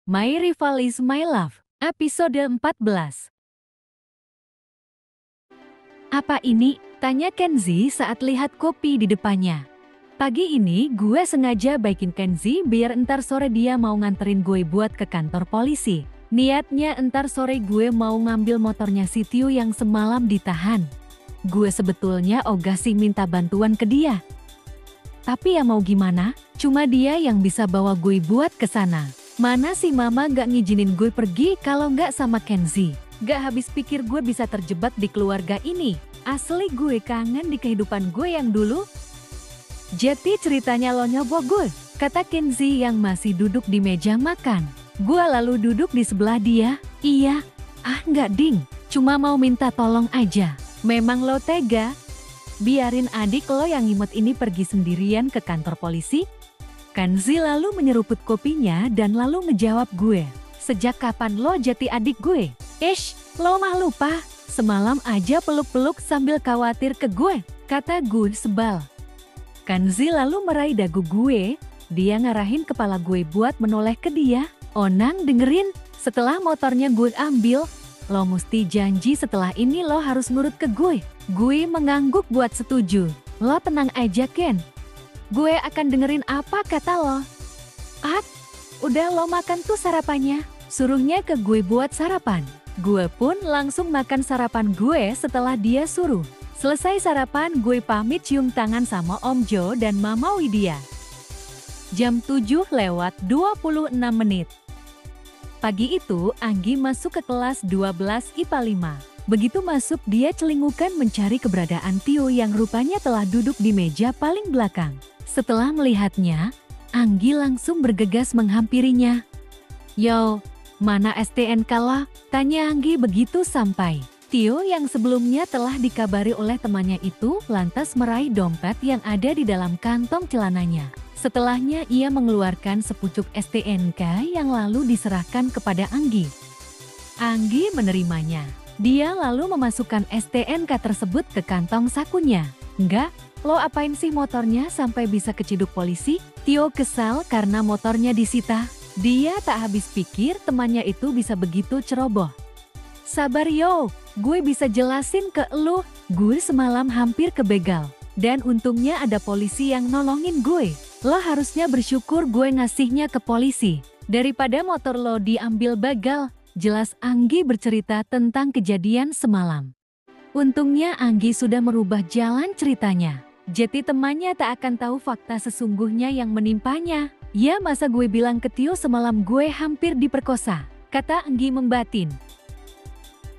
My Rival is My Love, episode 14. Apa ini? Tanya Kenzi saat lihat kopi di depannya. Pagi ini gue sengaja baikin Kenzi biar entar sore dia mau nganterin gue buat ke kantor polisi. Niatnya entar sore gue mau ngambil motornya si Tio yang semalam ditahan. Gue sebetulnya ogah sih minta bantuan ke dia. Tapi ya mau gimana, cuma dia yang bisa bawa gue buat ke sana. Mana sih mama gak ngizinin gue pergi kalau gak sama Kenzi. Gak habis pikir gue bisa terjebak di keluarga ini. Asli gue kangen di kehidupan gue yang dulu. Jadi ceritanya lo nyobok gue, kata Kenzi yang masih duduk di meja makan. Gue lalu duduk di sebelah dia. Iya, enggak ding, cuma mau minta tolong aja. Memang lo tega? Biarin adik lo yang imut ini pergi sendirian ke kantor polisi? Kenzi lalu menyeruput kopinya dan lalu ngejawab gue. Sejak kapan lo jadi adik gue? Lo mah lupa. Semalam aja peluk-peluk sambil khawatir ke gue, kata gue sebal. Kenzi lalu meraih dagu gue, dia ngarahin kepala gue buat menoleh ke dia. Onang dengerin, setelah motornya gue ambil, lo mesti janji setelah ini lo harus nurut ke gue. Gue mengangguk buat setuju. Lo tenang aja Ken. Gue akan dengerin apa kata lo. Udah lo makan tuh sarapannya. Suruhnya ke gue buat sarapan. Gue pun langsung makan sarapan gue setelah dia suruh. Selesai sarapan gue pamit cium tangan sama Om Jo dan Mama Widya. Jam 7:26. Pagi itu Anggi masuk ke kelas 12 IPA 5. Begitu masuk dia celingukan mencari keberadaan Tio yang rupanya telah duduk di meja paling belakang. Setelah melihatnya, Anggi langsung bergegas menghampirinya. Yo, mana STNK lo? Tanya Anggi begitu sampai. Tio yang sebelumnya telah dikabari oleh temannya itu lantas meraih dompet yang ada di dalam kantong celananya. Setelahnya ia mengeluarkan sepucuk STNK yang lalu diserahkan kepada Anggi. Anggi menerimanya. Dia lalu memasukkan STNK tersebut ke kantong sakunya. Enggak, lo apain sih motornya sampai bisa keciduk polisi? Tio kesal karena motornya disita. Dia tak habis pikir temannya itu bisa begitu ceroboh. Sabar yo, gue bisa jelasin ke lo. Gue semalam hampir kebegal. Dan untungnya ada polisi yang nolongin gue. Lo harusnya bersyukur gue ngasihnya ke polisi. Daripada motor lo diambil begal. Jelas Anggi bercerita tentang kejadian semalam. Untungnya Anggi sudah merubah jalan ceritanya. Jadi temannya tak akan tahu fakta sesungguhnya yang menimpanya. Ya masa gue bilang ke Tio semalam gue hampir diperkosa, kata Anggi membatin.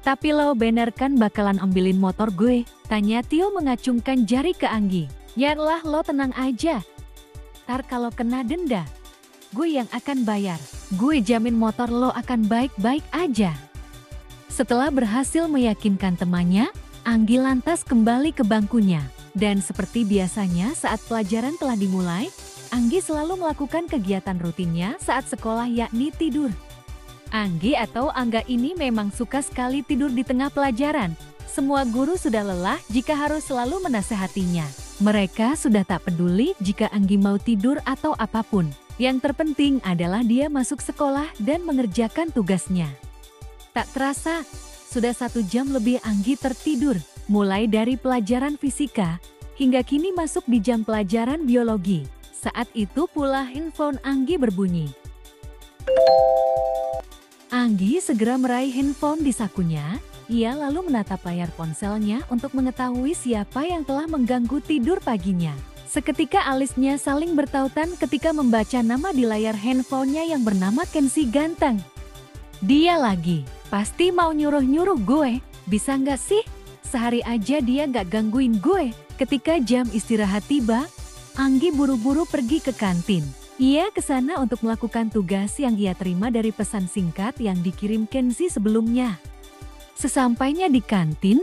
Tapi lo bener kan bakalan ambilin motor gue? Tanya Tio mengacungkan jari ke Anggi. Yalah lo tenang aja. Ntar kalau kena denda, gue yang akan bayar. Gue jamin motor lo akan baik-baik aja. Setelah berhasil meyakinkan temannya, Anggi lantas kembali ke bangkunya. Dan seperti biasanya saat pelajaran telah dimulai, Anggi selalu melakukan kegiatan rutinnya saat sekolah yakni tidur. Anggi atau Angga ini memang suka sekali tidur di tengah pelajaran. Semua guru sudah lelah jika harus selalu menasehatinya. Mereka sudah tak peduli jika Anggi mau tidur atau apapun. Yang terpenting adalah dia masuk sekolah dan mengerjakan tugasnya. Tak terasa, sudah 1 jam lebih Anggi tertidur. Mulai dari pelajaran fisika, hingga kini masuk di jam pelajaran biologi. Saat itu pula handphone Anggi berbunyi. Anggi segera meraih handphone di sakunya. Ia lalu menatap layar ponselnya untuk mengetahui siapa yang telah mengganggu tidur paginya. Seketika alisnya saling bertautan ketika membaca nama di layar handphonenya yang bernama Kenzi Ganteng. Dia lagi, pasti mau nyuruh-nyuruh gue. Bisa nggak sih? Sehari aja dia nggak gangguin gue. Ketika jam istirahat tiba, Anggi buru-buru pergi ke kantin. Ia ke sana untuk melakukan tugas yang ia terima dari pesan singkat yang dikirim Kenzi sebelumnya. Sesampainya di kantin,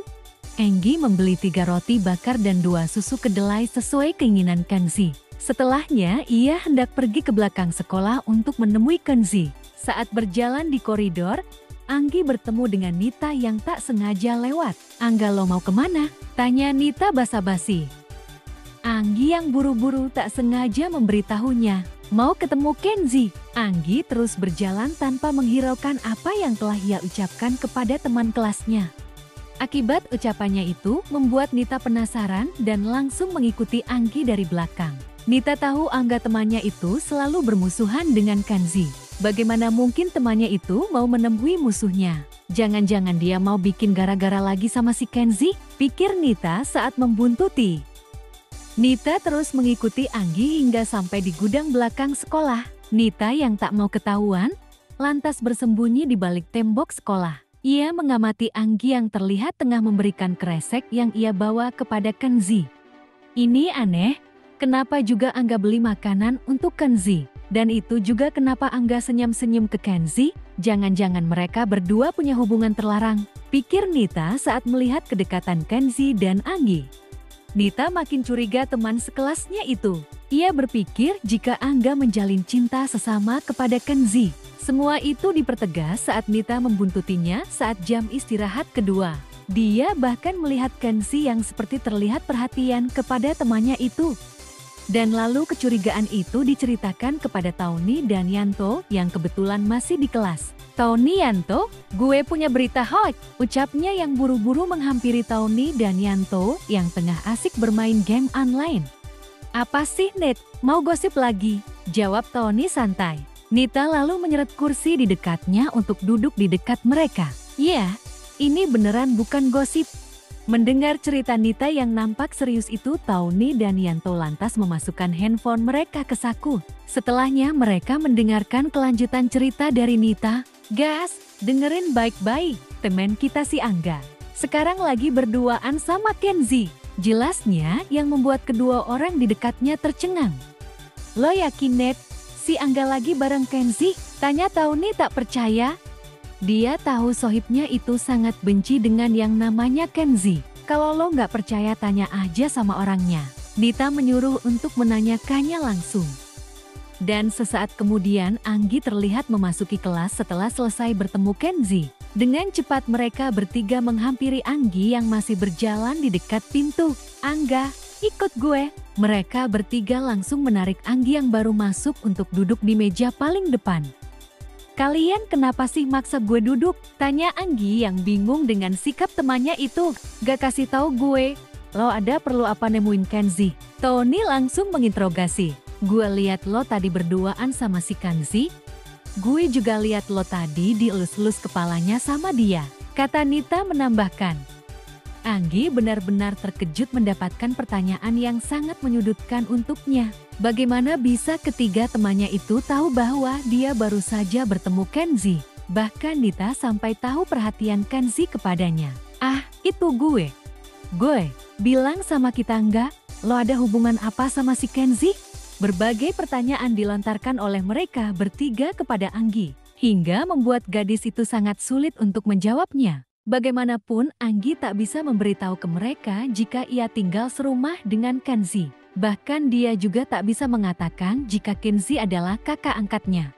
Anggi membeli 3 roti bakar dan 2 susu kedelai sesuai keinginan Kenzi. Setelahnya, ia hendak pergi ke belakang sekolah untuk menemui Kenzi. Saat berjalan di koridor, Anggi bertemu dengan Nita yang tak sengaja lewat. Angga lo mau kemana? Tanya Nita basa-basi. Anggi yang buru-buru tak sengaja memberitahunya mau ketemu Kenzi. Anggi terus berjalan tanpa menghiraukan apa yang telah ia ucapkan kepada teman kelasnya. Akibat ucapannya itu membuat Nita penasaran dan langsung mengikuti Anggi dari belakang. Nita tahu Angga temannya itu selalu bermusuhan dengan Kenzi. Bagaimana mungkin temannya itu mau menemui musuhnya? Jangan-jangan dia mau bikin gara-gara lagi sama si Kenzi? Pikir Nita saat membuntuti. Nita terus mengikuti Anggi hingga sampai di gudang belakang sekolah. Nita yang tak mau ketahuan, lantas bersembunyi di balik tembok sekolah. Ia mengamati Anggi yang terlihat tengah memberikan kresek yang ia bawa kepada Kenzi. Ini aneh, kenapa juga Angga beli makanan untuk Kenzi? Dan itu juga kenapa Angga senyum-senyum ke Kenzi? Jangan-jangan mereka berdua punya hubungan terlarang, pikir Nita saat melihat kedekatan Kenzi dan Anggi. Nita makin curiga teman sekelasnya itu. Ia berpikir jika Angga menjalin cinta sesama kepada Kenzi. Semua itu dipertegas saat Nita membuntutinya saat jam istirahat kedua. Dia bahkan melihat Kenzi yang seperti terlihat perhatian kepada temannya itu. Dan lalu kecurigaan itu diceritakan kepada Tony dan Yanto yang kebetulan masih di kelas. Tony, Yanto, gue punya berita hot, ucapnya yang buru-buru menghampiri Tony dan Yanto yang tengah asik bermain game online. Apa sih, Net? Mau gosip lagi? Jawab Tony santai. Nita lalu menyeret kursi di dekatnya untuk duduk di dekat mereka. Ya, ini beneran bukan gosip. Mendengar cerita Nita yang nampak serius itu, Tony dan Yanto lantas memasukkan handphone mereka ke saku. Setelahnya mereka mendengarkan kelanjutan cerita dari Nita. Gas, dengerin baik-baik, temen kita si Angga sekarang lagi berduaan sama Kenzi. Jelasnya yang membuat kedua orang di dekatnya tercengang. Lo yakin, Net? Si Angga lagi bareng Kenzi? Tanya Tony tak percaya. Dia tahu sohibnya itu sangat benci dengan yang namanya Kenzi. Kalau lo nggak percaya tanya aja sama orangnya. Nita menyuruh untuk menanyakannya langsung. Dan sesaat kemudian Anggi terlihat memasuki kelas setelah selesai bertemu Kenzi. Dengan cepat mereka bertiga menghampiri Anggi yang masih berjalan di dekat pintu. Angga, ikut gue. Mereka bertiga langsung menarik Anggi yang baru masuk untuk duduk di meja paling depan. Kalian kenapa sih maksa gue duduk? Tanya Anggi yang bingung dengan sikap temannya itu. Gak kasih tahu gue. Lo ada perlu apa nemuin Kenzi? Tony langsung menginterogasi. Gue lihat lo tadi berduaan sama si Kenzi. Gue juga lihat lo tadi dielus-elus kepalanya sama dia, kata Nita menambahkan. Anggi benar-benar terkejut mendapatkan pertanyaan yang sangat menyudutkan untuknya. Bagaimana bisa ketiga temannya itu tahu bahwa dia baru saja bertemu Kenzi? Bahkan Nita sampai tahu perhatian Kenzi kepadanya. Ah, itu gue. Gue, bilang sama kita enggak, lo ada hubungan apa sama si Kenzi? Berbagai pertanyaan dilontarkan oleh mereka bertiga kepada Anggi, hingga membuat gadis itu sangat sulit untuk menjawabnya. Bagaimanapun Anggi tak bisa memberitahu ke mereka jika ia tinggal serumah dengan Kenzi. Bahkan dia juga tak bisa mengatakan jika Kenzi adalah kakak angkatnya.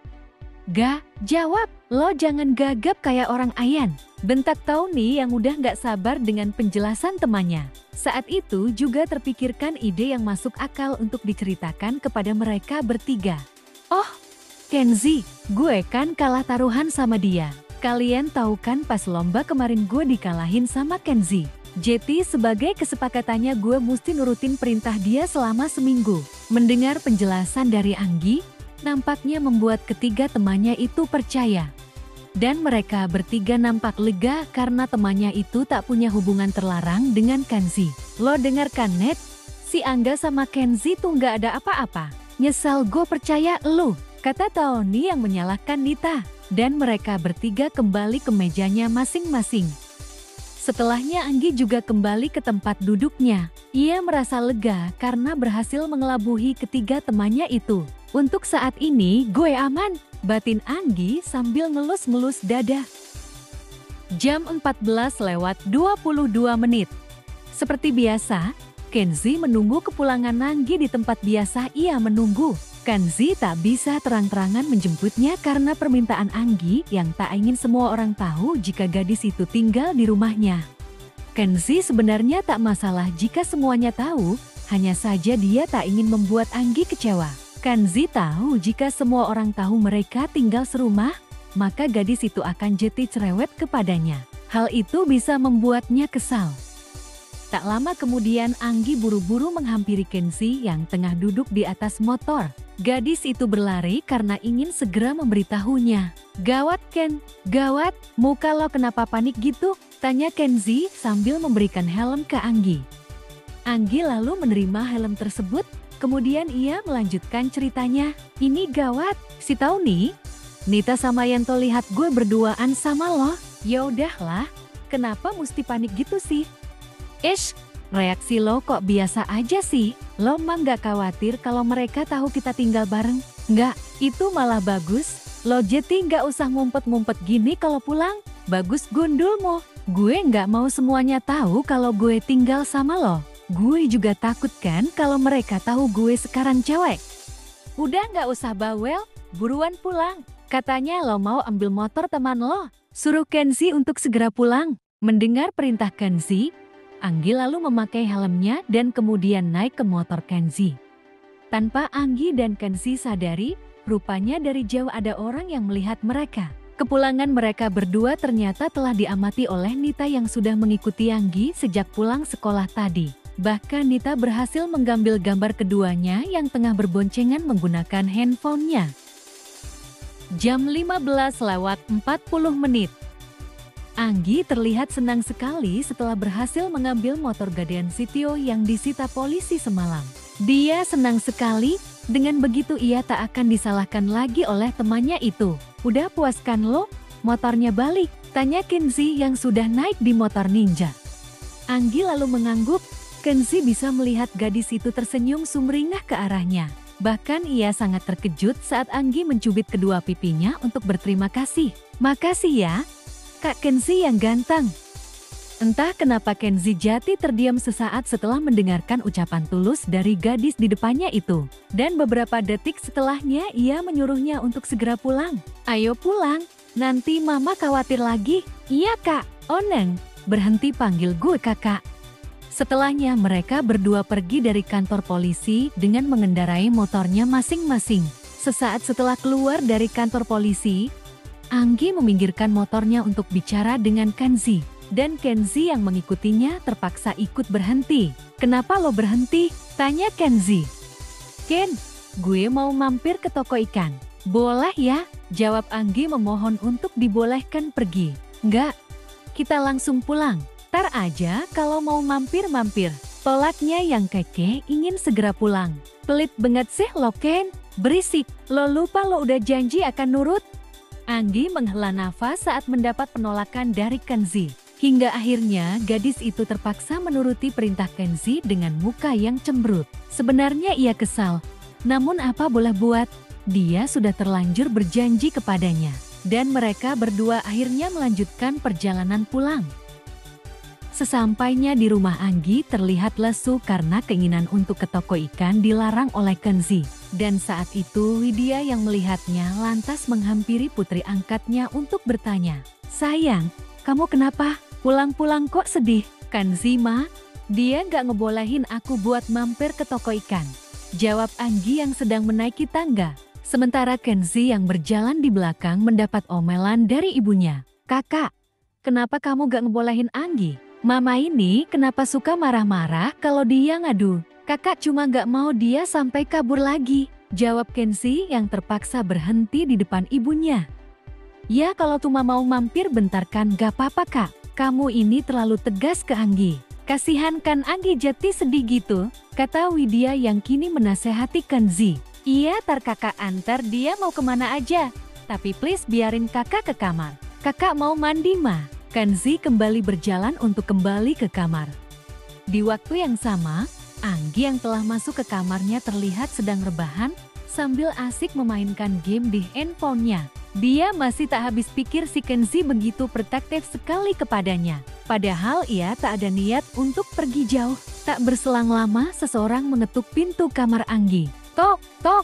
Gak, jawab, lo jangan gagap kayak orang ayan, bentak Tony yang udah gak sabar dengan penjelasan temannya. Saat itu juga terpikirkan ide yang masuk akal untuk diceritakan kepada mereka bertiga. Oh, Kenzi, gue kan kalah taruhan sama dia. Kalian tahu kan pas lomba kemarin gue dikalahin sama Kenzi. Jadi sebagai kesepakatannya gue mesti nurutin perintah dia selama seminggu. Mendengar penjelasan dari Anggi, nampaknya membuat ketiga temannya itu percaya. Dan mereka bertiga nampak lega karena temannya itu tak punya hubungan terlarang dengan Kenzi. Lo dengarkan, Net, si Angga sama Kenzi tuh gak ada apa-apa. Nyesal gue percaya lo, kata Tony yang menyalahkan Nita. Dan mereka bertiga kembali ke mejanya masing-masing. Setelahnya Anggi juga kembali ke tempat duduknya. Ia merasa lega karena berhasil mengelabuhi ketiga temannya itu. Untuk saat ini gue aman, batin Anggi sambil ngelus-ngelus dada. Jam 14:22. Seperti biasa, Kenzi menunggu kepulangan Anggi di tempat biasa ia menunggu. Kenzi tak bisa terang-terangan menjemputnya karena permintaan Anggi yang tak ingin semua orang tahu jika gadis itu tinggal di rumahnya. Kenzi sebenarnya tak masalah jika semuanya tahu, Hanya saja dia tak ingin membuat Anggi kecewa. Kenzi tahu jika semua orang tahu mereka tinggal serumah, maka gadis itu akan jadi cerewet kepadanya. Hal itu bisa membuatnya kesal. Tak lama kemudian Anggi buru-buru menghampiri Kenzi yang tengah duduk di atas motor. Gadis itu berlari karena ingin segera memberitahunya. "Gawat Ken, gawat, muka lo kenapa panik gitu?" tanya Kenzi sambil memberikan helm ke Anggi. Anggi lalu menerima helm tersebut, kemudian ia melanjutkan ceritanya. "Ini gawat, si tahu nih, Nita sama Yanto lihat gue berduaan sama lo." "Ya udahlah, kenapa mesti panik gitu sih?" "Ish, reaksi lo kok biasa aja sih. Lo mah gak khawatir kalau mereka tahu kita tinggal bareng?" "Nggak, itu malah bagus. Lo jadi gak usah ngumpet-ngumpet gini kalau pulang. Bagus gundulmu. Gue gak mau semuanya tahu kalau gue tinggal sama lo. Gue juga takut kan kalau mereka tahu gue sekarang cewek." "Udah gak usah bawel, buruan pulang. Katanya lo mau ambil motor teman lo." Suruh Kenzi untuk segera pulang. Mendengar perintah Kenzi, Anggi lalu memakai helmnya dan kemudian naik ke motor Kenzi. Tanpa Anggi dan Kenzi sadari, rupanya dari jauh ada orang yang melihat mereka. Kepulangan mereka berdua ternyata telah diamati oleh Nita yang sudah mengikuti Anggi sejak pulang sekolah tadi. Bahkan Nita berhasil mengambil gambar keduanya yang tengah berboncengan menggunakan handphonenya. Jam 15:40. Anggi terlihat senang sekali setelah berhasil mengambil motor Gadean Sitio yang disita polisi semalam. Dia senang sekali, dengan begitu ia tak akan disalahkan lagi oleh temannya itu. "Udah puas kan lo? Motornya balik?" tanya Kenzi yang sudah naik di motor ninja. Anggi lalu mengangguk. Kenzi bisa melihat gadis itu tersenyum sumringah ke arahnya. Bahkan ia sangat terkejut saat Anggi mencubit kedua pipinya untuk berterima kasih. "Makasih ya, Kak Kenzi yang ganteng." Entah kenapa Kenzi jati terdiam sesaat setelah mendengarkan ucapan tulus dari gadis di depannya itu. Dan beberapa detik setelahnya ia menyuruhnya untuk segera pulang. "Ayo pulang, nanti mama khawatir lagi." "Iya kak." "Oh Neng, berhenti panggil gue kakak." Setelahnya mereka berdua pergi dari kantor polisi dengan mengendarai motornya masing-masing. Sesaat setelah keluar dari kantor polisi, Anggi meminggirkan motornya untuk bicara dengan Kenzi. Dan Kenzi yang mengikutinya terpaksa ikut berhenti. "Kenapa lo berhenti?" tanya Kenzi. "Ken, gue mau mampir ke toko ikan." "Boleh ya?" jawab Anggi memohon untuk dibolehkan pergi. "Nggak, kita langsung pulang. Ntar aja kalau mau mampir-mampir." Tolaknya yang kekeh ingin segera pulang. "Pelit banget sih lo Ken, berisik. Lo lupa lo udah janji akan nurut." Anggi menghela nafas saat mendapat penolakan dari Kenzi. Hingga akhirnya gadis itu terpaksa menuruti perintah Kenzi dengan muka yang cemberut. Sebenarnya ia kesal, namun apa boleh buat, dia sudah terlanjur berjanji kepadanya. Dan mereka berdua akhirnya melanjutkan perjalanan pulang. Sesampainya di rumah Anggi terlihat lesu karena keinginan untuk ke toko ikan dilarang oleh Kenzi. Dan saat itu Widya yang melihatnya lantas menghampiri putri angkatnya untuk bertanya, "Sayang, kamu kenapa? Pulang-pulang kok sedih?" "Kenzi ma, dia gak ngebolehin aku buat mampir ke toko ikan," jawab Anggi yang sedang menaiki tangga. Sementara Kenzi yang berjalan di belakang mendapat omelan dari ibunya. "Kakak, kenapa kamu gak ngebolehin Anggi? Mama ini kenapa suka marah-marah kalau dia ngadu? Kakak cuma gak mau dia sampai kabur lagi," jawab Kenzi yang terpaksa berhenti di depan ibunya. "Ya kalau cuma mau mampir bentar kan gak apa-apa kak. Kamu ini terlalu tegas ke Anggi. Kasihan kan Anggi jadi sedih gitu," kata Widya yang kini menasehati Kenzi. "Iya tar kakak antar dia mau kemana aja. Tapi please biarin kakak ke kamar. Kakak mau mandi mah." Kenzi kembali berjalan untuk kembali ke kamar. Di waktu yang sama, Anggi yang telah masuk ke kamarnya terlihat sedang rebahan sambil asik memainkan game di handphonenya. Dia masih tak habis pikir si Kenzi begitu protektif sekali kepadanya. Padahal ia tak ada niat untuk pergi jauh. Tak berselang lama seseorang mengetuk pintu kamar Anggi. "Tok, tok."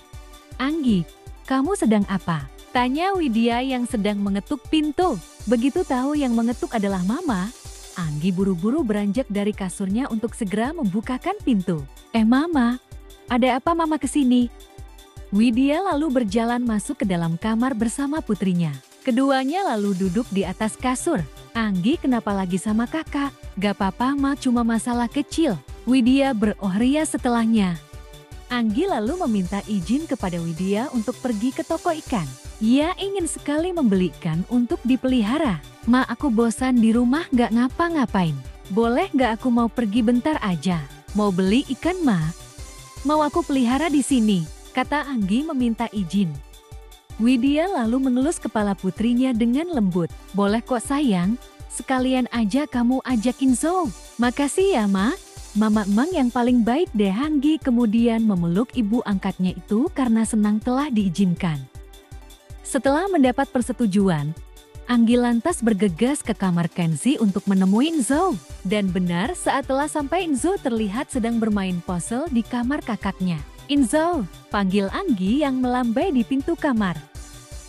"Anggi, kamu sedang apa?" tanya Widya yang sedang mengetuk pintu. Begitu tahu yang mengetuk adalah Mama, Anggi buru-buru beranjak dari kasurnya untuk segera membukakan pintu. Mama, ada apa mama kesini? Widya lalu berjalan masuk ke dalam kamar bersama putrinya. Keduanya lalu duduk di atas kasur. Anggi, kenapa lagi sama kakak? Gak apa-apa ma, cuma masalah kecil. Widya berohria setelahnya. Anggi lalu meminta izin kepada Widya untuk pergi ke toko ikan. Ia ingin sekali membeli ikan untuk dipelihara. Ma, aku bosan di rumah gak ngapa-ngapain. Boleh gak aku mau pergi bentar aja? Mau beli ikan ma? Mau aku pelihara di sini, kata Anggi meminta izin. Widya lalu mengelus kepala putrinya dengan lembut. Boleh kok sayang, sekalian aja kamu ajakin Zou. Makasih ya ma. Mama emang yang paling baik deh. Anggi kemudian memeluk ibu angkatnya itu karena senang telah diizinkan. Setelah mendapat persetujuan, Anggi lantas bergegas ke kamar Kenzi untuk menemui Zou. Dan benar saat telah sampai, Zou terlihat sedang bermain puzzle di kamar kakaknya. Zou, panggil Anggi yang melambai di pintu kamar.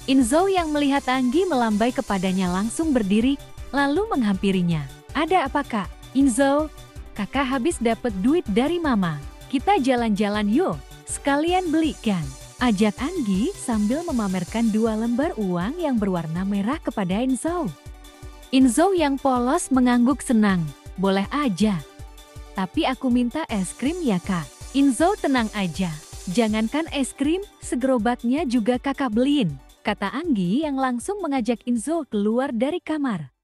Zou yang melihat Anggi melambai kepadanya langsung berdiri, lalu menghampirinya. Ada apa kak? Zou, kakak habis dapat duit dari mama. Kita jalan-jalan yuk, sekalian belikan. Ajak Anggi sambil memamerkan 2 lembar uang yang berwarna merah kepada Zou. Zou yang polos mengangguk senang. Boleh aja. Tapi aku minta es krim ya kak. Zou tenang aja. Jangankan es krim, segerobaknya juga kakak beliin. Kata Anggi yang langsung mengajak Zou keluar dari kamar.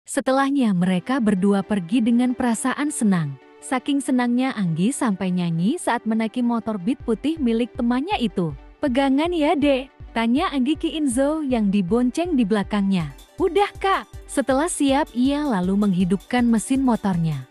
Setelahnya mereka berdua pergi dengan perasaan senang. Saking senangnya Anggi sampai nyanyi saat menaiki motor Beat putih milik temannya itu. Pegangan ya dek, tanya Anggi ke Zou yang dibonceng di belakangnya. Udah kak, setelah siap ia lalu menghidupkan mesin motornya.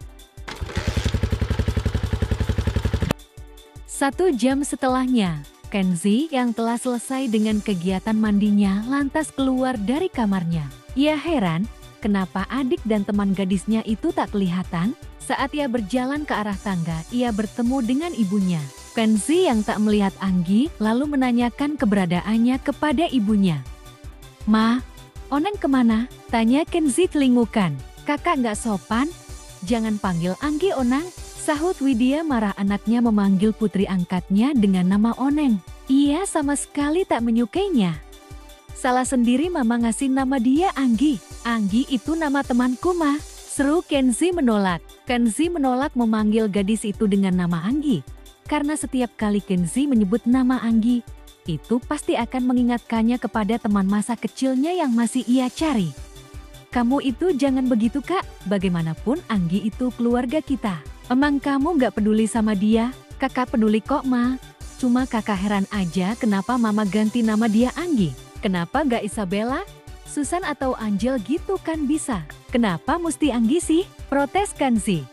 1 jam setelahnya, Kenzi yang telah selesai dengan kegiatan mandinya lantas keluar dari kamarnya. Ia heran, kenapa adik dan teman gadisnya itu tak kelihatan? Saat ia berjalan ke arah tangga, ia bertemu dengan ibunya. Kenzi yang tak melihat Anggi lalu menanyakan keberadaannya kepada ibunya. Ma, Oneng kemana? Tanya Kenzi kelingukan. Kakak gak sopan? Jangan panggil Anggi Onang, sahut Widya marah anaknya memanggil putri angkatnya dengan nama Oneng. Ia sama sekali tak menyukainya. Salah sendiri mama ngasih nama dia Anggi. Anggi itu nama temanku ma, seru Kenzi menolak. Kenzi menolak memanggil gadis itu dengan nama Anggi. Karena setiap kali Kenzi menyebut nama Anggi, itu pasti akan mengingatkannya kepada teman masa kecilnya yang masih ia cari. Kamu itu jangan begitu kak, bagaimanapun Anggi itu keluarga kita. Emang kamu gak peduli sama dia? Kakak peduli kok ma. Cuma kakak heran aja kenapa mama ganti nama dia Anggi. Kenapa gak Isabella, Susan atau Angel gitu kan bisa. Kenapa mesti Anggi sih? Protes Kenzi.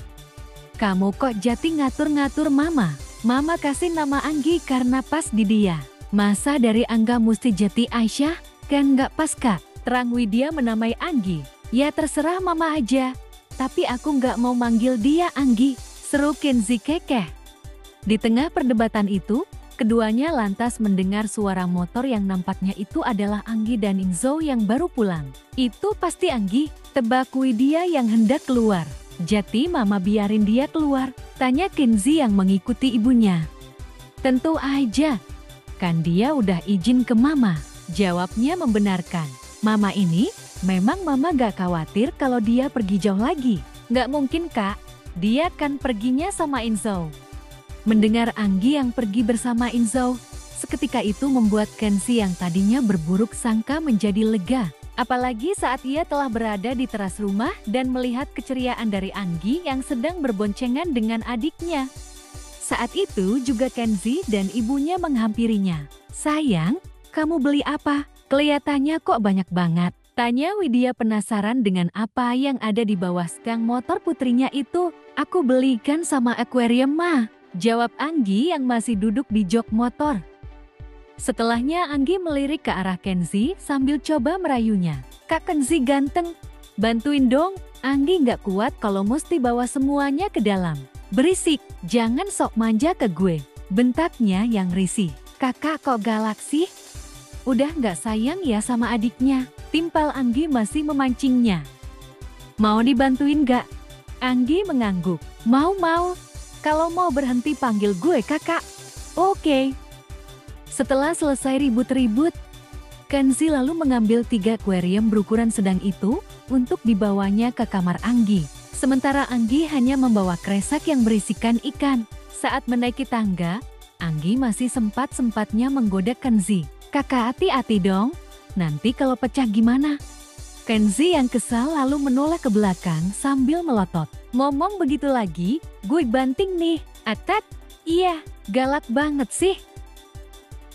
Kamu kok jati ngatur-ngatur mama. Mama kasih nama Anggi karena pas di dia. Masa dari Angga mesti jati Aisyah? Kan gak pas kak. Terang Widya menamai Anggi. Ya terserah mama aja. Tapi aku gak mau manggil dia Anggi, seru Kenzi kekeh. Di tengah perdebatan itu, keduanya lantas mendengar suara motor yang nampaknya itu adalah Anggi dan Zou yang baru pulang. Itu pasti Anggi, tebak Widya yang hendak keluar. Jati mama biarin dia keluar, tanya Kenzi yang mengikuti ibunya. Tentu aja, kan dia udah izin ke mama, jawabnya membenarkan. Mama ini, memang mama gak khawatir kalau dia pergi jauh lagi. Gak mungkin kak, dia kan perginya sama Zou. Mendengar Anggi yang pergi bersama Zou, seketika itu membuat Kenzi yang tadinya berburuk sangka menjadi lega. Apalagi saat ia telah berada di teras rumah dan melihat keceriaan dari Anggi yang sedang berboncengan dengan adiknya. Saat itu juga Kenzi dan ibunya menghampirinya. Sayang, kamu beli apa? Kelihatannya kok banyak banget. Tanya Widya penasaran dengan apa yang ada di bawah stang motor putrinya itu. Aku belikan sama akuarium ma, jawab Anggi yang masih duduk di jok motor. Setelahnya Anggi melirik ke arah Kenzi sambil coba merayunya. Kak Kenzi ganteng, bantuin dong. Anggi gak kuat kalau mesti bawa semuanya ke dalam. Berisik, jangan sok manja ke gue, bentaknya yang risih. Kakak kok galak sih? Udah gak sayang ya sama adiknya? Timpal Anggi masih memancingnya. Mau dibantuin gak? Anggi mengangguk. Mau. Kalau mau berhenti panggil gue kakak. Oke. Setelah selesai ribut-ribut, Kenzi lalu mengambil 3 akuarium berukuran sedang itu untuk dibawanya ke kamar Anggi. Sementara Anggi hanya membawa kresek yang berisikan ikan. Saat menaiki tangga, Anggi masih sempat-sempatnya menggoda Kenzi. Kakak hati-hati dong, nanti kalau pecah gimana? Kenzi yang kesal lalu menoleh ke belakang sambil melotot. Ngomong begitu lagi, gue banting nih. Atat, iya, galak banget sih.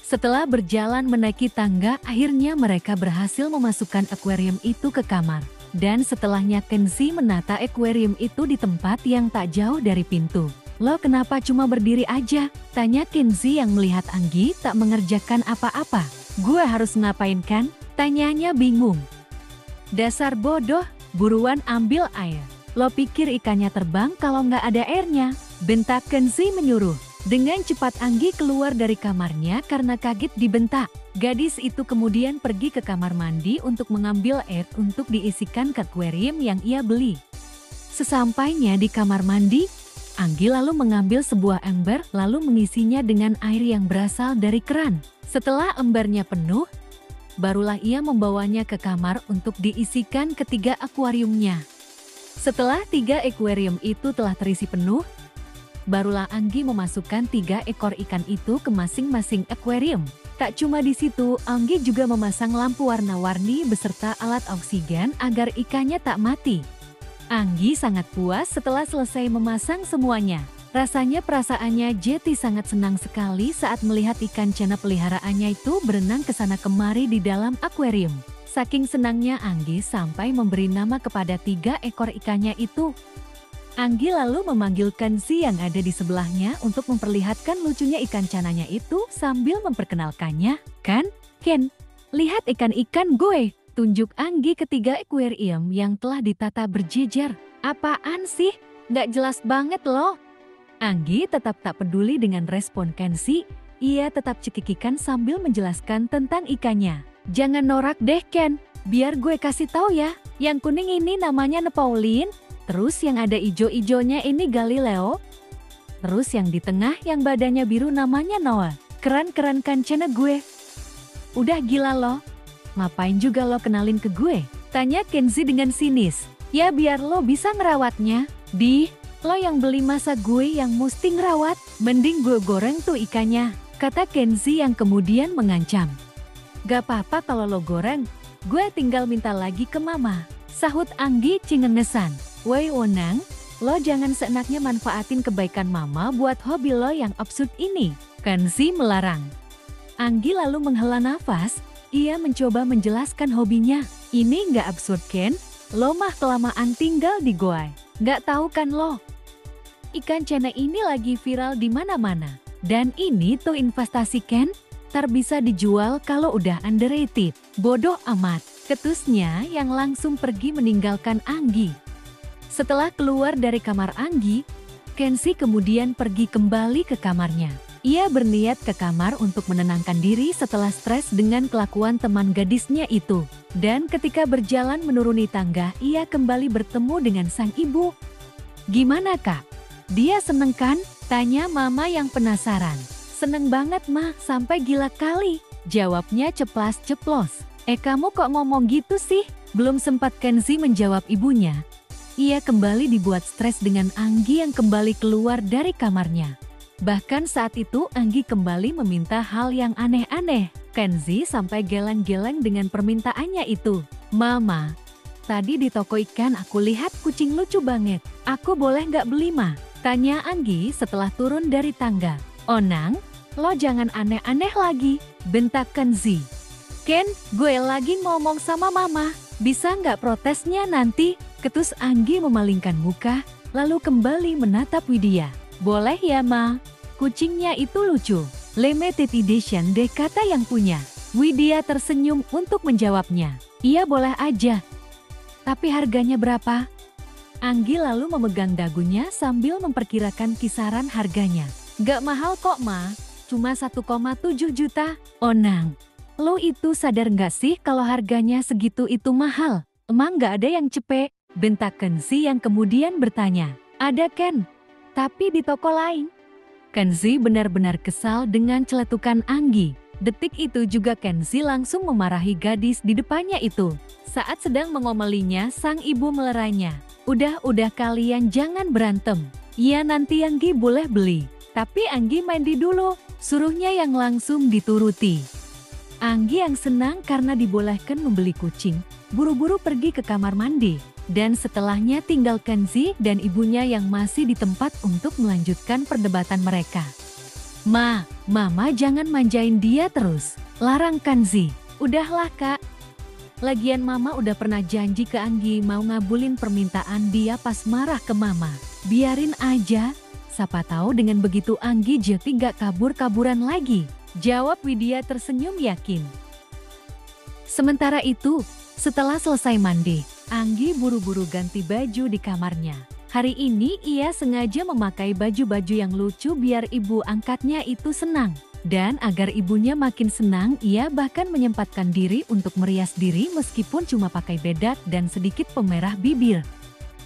Setelah berjalan menaiki tangga, akhirnya mereka berhasil memasukkan akuarium itu ke kamar. Dan setelahnya Kenzi menata akuarium itu di tempat yang tak jauh dari pintu. Lo kenapa cuma berdiri aja? Tanya Kenzi yang melihat Anggi tak mengerjakan apa-apa. Gue harus ngapain kan? Tanyanya bingung. Dasar bodoh, buruan ambil air. Lo pikir ikannya terbang kalau nggak ada airnya? Bentak Kenzi menyuruh. Dengan cepat Anggi keluar dari kamarnya karena kaget dibentak. Gadis itu kemudian pergi ke kamar mandi untuk mengambil air untuk diisikan ke akuarium yang ia beli. Sesampainya di kamar mandi, Anggi lalu mengambil sebuah ember lalu mengisinya dengan air yang berasal dari keran. Setelah embernya penuh, barulah ia membawanya ke kamar untuk diisikan ke 3 akuariumnya. Setelah 3 akuarium itu telah terisi penuh, barulah Anggi memasukkan 3 ekor ikan itu ke masing-masing akuarium. Tak cuma di situ, Anggi juga memasang lampu warna-warni beserta alat oksigen agar ikannya tak mati. Anggi sangat puas setelah selesai memasang semuanya. Rasanya perasaannya Jeti sangat senang sekali saat melihat ikan cana peliharaannya itu berenang ke sana kemari di dalam akuarium. Saking senangnya Anggi sampai memberi nama kepada 3 ekor ikannya itu. Anggi lalu memanggil Kenzi yang ada di sebelahnya untuk memperlihatkan lucunya ikan cananya itu sambil memperkenalkannya. Kan, Ken, lihat ikan-ikan gue. Tunjuk Anggi ke 3 akuarium yang telah ditata berjejer. Apaan sih? Nggak jelas banget loh. Anggi tetap tak peduli dengan respon Kenzi, ia tetap cekikikan sambil menjelaskan tentang ikannya. Jangan norak deh Ken, biar gue kasih tahu ya, yang kuning ini namanya Nepauline, terus yang ada ijo-ijonya ini Galileo, terus yang di tengah yang badannya biru namanya Noah. Keren-keren kan cana gue? Udah gila lo, ngapain juga lo kenalin ke gue? Tanya Kenzi dengan sinis. Ya biar lo bisa ngerawatnya, lo yang beli masa gue yang mesti ngerawat, mending gue goreng tuh ikannya, kata Kenzi yang kemudian mengancam. Gak apa-apa kalau lo goreng, gue tinggal minta lagi ke mama, sahut Anggi cengengesan. Woi Onang, lo jangan seenaknya manfaatin kebaikan mama buat hobi lo yang absurd ini, Kenzi melarang. Anggi lalu menghela nafas, ia mencoba menjelaskan hobinya. Ini gak absurd Ken, lo mah kelamaan tinggal di goa. Gak tahu kan lo? Ikan cana ini lagi viral di mana-mana. Dan ini tuh investasi Ken, ntar bisa dijual kalau udah underrated. Bodoh amat, ketusnya yang langsung pergi meninggalkan Anggi. Setelah keluar dari kamar Anggi, Kenzi kemudian pergi kembali ke kamarnya. Ia berniat ke kamar untuk menenangkan diri setelah stres dengan kelakuan teman gadisnya itu. Dan ketika berjalan menuruni tangga, ia kembali bertemu dengan sang ibu. Gimana kak? Dia seneng kan? Tanya mama yang penasaran. Seneng banget mah, sampai gila kali. Jawabnya ceplas-ceplos. Kamu kok ngomong gitu sih? Belum sempat Kenzi menjawab ibunya. Ia kembali dibuat stres dengan Anggi yang kembali keluar dari kamarnya. Bahkan saat itu Anggi kembali meminta hal yang aneh-aneh. Kenzi sampai geleng-geleng dengan permintaannya itu. Mama, tadi di toko ikan aku lihat kucing lucu banget. Aku boleh nggak beli ma? Tanya Anggi setelah turun dari tangga. Onang, lo jangan aneh-aneh lagi, bentak Kenzi. Ken, gue lagi ngomong sama mama, bisa nggak protesnya nanti? Ketus Anggi memalingkan muka, lalu kembali menatap Widya. Boleh ya ma, kucingnya itu lucu. Limited edition deh kata yang punya. Widya tersenyum untuk menjawabnya. Iya boleh aja. Tapi harganya berapa? Anggi lalu memegang dagunya sambil memperkirakan kisaran harganya. Gak mahal kok ma, cuma 1,7 juta. Onang, lo itu sadar gak sih kalau harganya segitu itu mahal? Emang gak ada yang cepet? bentak Kenzi yang kemudian bertanya. Ada Ken, tapi di toko lain. Kenzi benar-benar kesal dengan celetukan Anggi. Detik itu juga Kenzi langsung memarahi gadis di depannya itu. Saat sedang mengomelinya, sang ibu melerainya. Udah kalian jangan berantem. Ya nanti Anggi boleh beli. Tapi Anggi mandi dulu, suruhnya yang langsung dituruti. Anggi yang senang karena dibolehkan membeli kucing, buru-buru pergi ke kamar mandi. Dan setelahnya tinggal Kenzi dan ibunya yang masih di tempat untuk melanjutkan perdebatan mereka. Mama jangan manjain dia terus, larang Kenzi. Udahlah kak. Lagian mama udah pernah janji ke Anggi mau ngabulin permintaan dia pas marah ke mama. Biarin aja, siapa tahu dengan begitu Anggi jadi gak kabur-kaburan lagi. Jawab Widya tersenyum yakin. Sementara itu, setelah selesai mandi, Anggi buru-buru ganti baju di kamarnya. Hari ini ia sengaja memakai baju-baju yang lucu biar ibu angkatnya itu senang. Dan agar ibunya makin senang, ia bahkan menyempatkan diri untuk merias diri meskipun cuma pakai bedak dan sedikit pemerah bibir.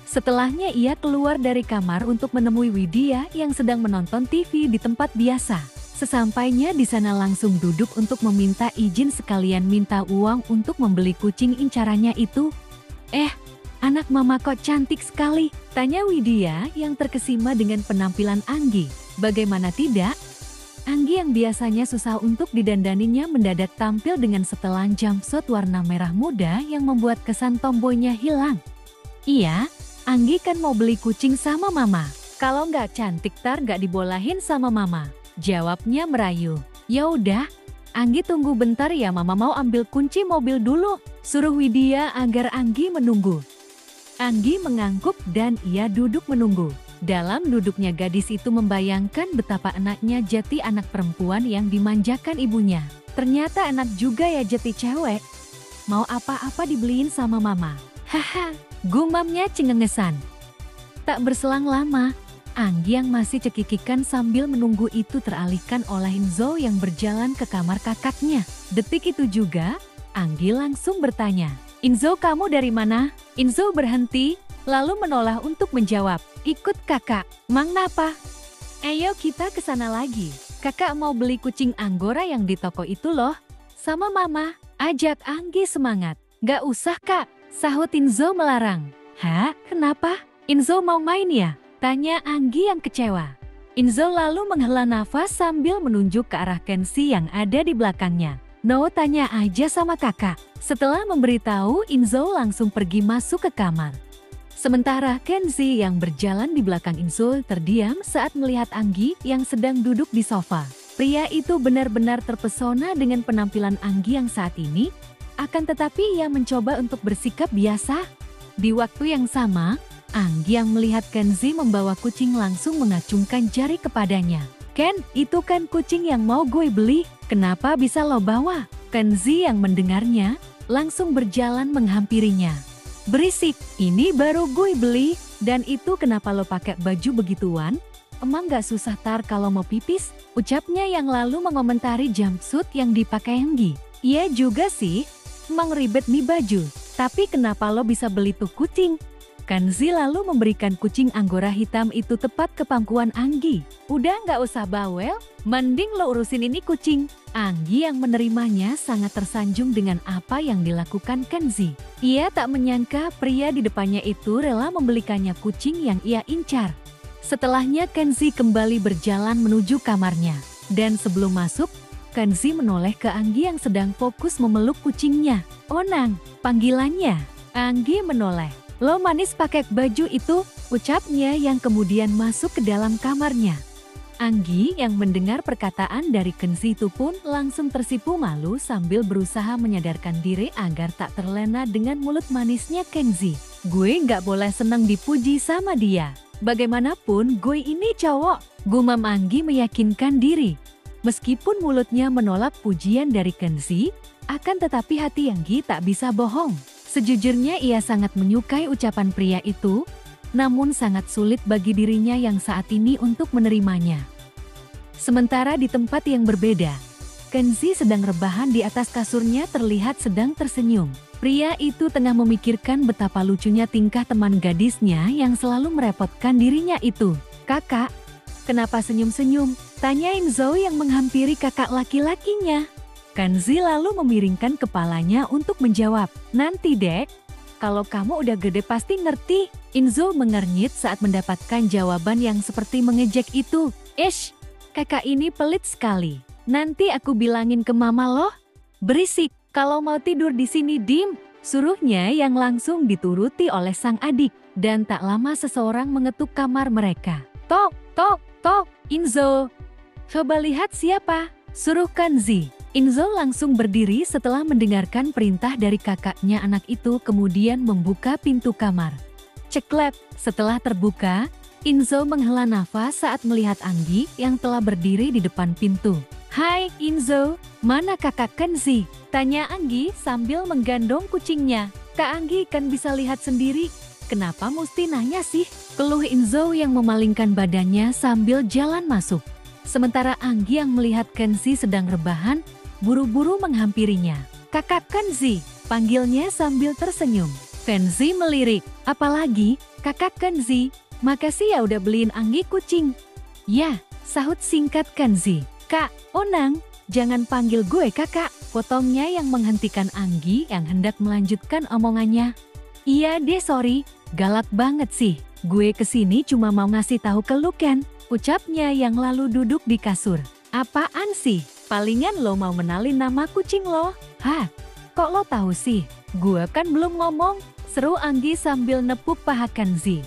Setelahnya ia keluar dari kamar untuk menemui Widya yang sedang menonton TV di tempat biasa. Sesampainya di sana langsung duduk untuk meminta izin sekalian minta uang untuk membeli kucing incarannya itu. Anak mama kok cantik sekali, tanya Widya yang terkesima dengan penampilan Anggi. Bagaimana tidak? Anggi yang biasanya susah untuk didandaninya mendadak tampil dengan setelan jumpsuit warna merah muda yang membuat kesan tomboynya hilang. Iya, Anggi kan mau beli kucing sama mama. Kalau nggak cantik tar nggak dibolahin sama mama. Jawabnya merayu. Ya udah, Anggi tunggu bentar ya, mama mau ambil kunci mobil dulu. Suruh Widya agar Anggi menunggu. Anggi mengangguk dan ia duduk menunggu. Dalam duduknya gadis itu membayangkan betapa anaknya jadi anak perempuan yang dimanjakan ibunya. Ternyata anak juga ya jadi cewek. Mau apa-apa dibeliin sama mama. Haha, gumamnya cengengesan. Tak berselang lama, Anggi yang masih cekikikan sambil menunggu itu teralihkan oleh Inzo yang berjalan ke kamar kakaknya. Detik itu juga, Anggi langsung bertanya, Inzo kamu dari mana? Inzo berhenti, lalu menoleh untuk menjawab, ikut kakak, mang napa? Ayo kita ke sana lagi, kakak mau beli kucing Anggora yang di toko itu loh. Sama mama, ajak Anggi semangat. Gak usah kak, sahut Inzo melarang. Hah, kenapa? Inzo mau main ya? Tanya Anggi yang kecewa. Inzo lalu menghela nafas sambil menunjuk ke arah Kenzi yang ada di belakangnya. No, tanya aja sama kakak. Setelah memberitahu, Inzo langsung pergi masuk ke kamar. Sementara Kenzi yang berjalan di belakang Inzo terdiam saat melihat Anggi yang sedang duduk di sofa. Pria itu benar-benar terpesona dengan penampilan Anggi yang saat ini, akan tetapi ia mencoba untuk bersikap biasa. Di waktu yang sama, Anggi yang melihat Kenzi membawa kucing langsung mengacungkan jari kepadanya. Ken, itu kan kucing yang mau gue beli, kenapa bisa lo bawa? Kenzi yang mendengarnya, langsung berjalan menghampirinya. Berisik, ini baru gue beli, dan itu kenapa lo pakai baju begituan? Emang gak susah tar kalau mau pipis? Ucapnya yang lalu mengomentari jumpsuit yang dipakai Anggi. Iya juga sih, emang ribet nih baju, tapi kenapa lo bisa beli tuh kucing? Kenzi lalu memberikan kucing Anggora hitam itu tepat ke pangkuan Anggi. Udah nggak usah bawel, mending lo urusin ini kucing. Anggi yang menerimanya sangat tersanjung dengan apa yang dilakukan Kenzi. Ia tak menyangka pria di depannya itu rela membelikannya kucing yang ia incar. Setelahnya Kenzi kembali berjalan menuju kamarnya. Dan sebelum masuk, Kenzi menoleh ke Anggi yang sedang fokus memeluk kucingnya. Onang, panggilannya. Anggi menoleh. Lo manis pakai baju itu, ucapnya yang kemudian masuk ke dalam kamarnya. Anggi yang mendengar perkataan dari Kenzi itu pun langsung tersipu malu sambil berusaha menyadarkan diri agar tak terlena dengan mulut manisnya Kenzi. Gue nggak boleh senang dipuji sama dia. Bagaimanapun gue ini cowok, gumam Anggi meyakinkan diri. Meskipun mulutnya menolak pujian dari Kenzi, akan tetapi hati Anggi tak bisa bohong. Sejujurnya ia sangat menyukai ucapan pria itu, namun sangat sulit bagi dirinya yang saat ini untuk menerimanya. Sementara di tempat yang berbeda, Kenzi sedang rebahan di atas kasurnya terlihat sedang tersenyum. Pria itu tengah memikirkan betapa lucunya tingkah teman gadisnya yang selalu merepotkan dirinya itu. "Kakak, kenapa senyum-senyum?" tanya Inzo yang menghampiri kakak laki-lakinya. Kenzi lalu memiringkan kepalanya untuk menjawab, "Nanti dek, kalau kamu udah gede pasti ngerti." Inzo mengernyit saat mendapatkan jawaban yang seperti mengejek itu. "Ish, kakak ini pelit sekali. Nanti aku bilangin ke mama loh." "Berisik, kalau mau tidur di sini dim," suruhnya yang langsung dituruti oleh sang adik. Dan tak lama seseorang mengetuk kamar mereka. "Tok, tok, tok, Inzo. Coba lihat siapa," suruh Kenzi. Inzo langsung berdiri setelah mendengarkan perintah dari kakaknya anak itu kemudian membuka pintu kamar. Ceklek, setelah terbuka, Inzo menghela nafas saat melihat Anggi yang telah berdiri di depan pintu. "Hai Inzo, mana kakak Kenzi?" tanya Anggi sambil menggandong kucingnya. "Kak Anggi kan bisa lihat sendiri, kenapa mesti nanya sih?" keluh Inzo yang memalingkan badannya sambil jalan masuk. Sementara Anggi yang melihat Kenzi sedang rebahan, buru-buru menghampirinya. "Kakak Kenzi," panggilnya sambil tersenyum. Kenzi melirik, "Apalagi, kakak Kenzi, makasih ya udah beliin Anggi kucing." "Ya," sahut singkat Kenzi. "Kak, Onang, jangan panggil gue kakak," potongnya yang menghentikan Anggi yang hendak melanjutkan omongannya. "Iya deh sorry, galak banget sih. Gue kesini cuma mau ngasih tahu ke lu kan," ucapnya yang lalu duduk di kasur. "Apaan sih? Palingan lo mau menalin nama kucing lo." "Hah? Kok lo tahu sih? Gue kan belum ngomong," seru Anggi sambil nepuk paha Kenzi.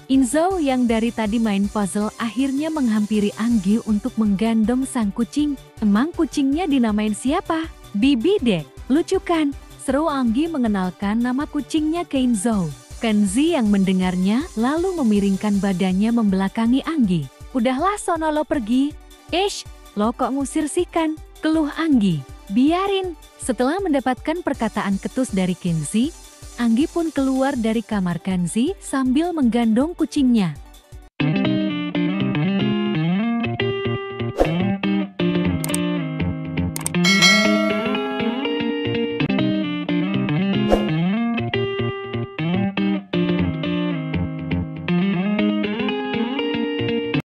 Inzo yang dari tadi main puzzle akhirnya menghampiri Anggi untuk menggendong sang kucing. "Emang kucingnya dinamain siapa?" "Bibi dek, lucu kan?" seru Anggi mengenalkan nama kucingnya ke Inzo. Kenzi yang mendengarnya lalu memiringkan badannya membelakangi Anggi. "Udahlah sono lo pergi." "Ish, lo kok ngusir sih kan?" keluh Anggi. "Biarin." Setelah mendapatkan perkataan ketus dari Kenzi, Anggi pun keluar dari kamar Kenzi sambil menggandong kucingnya.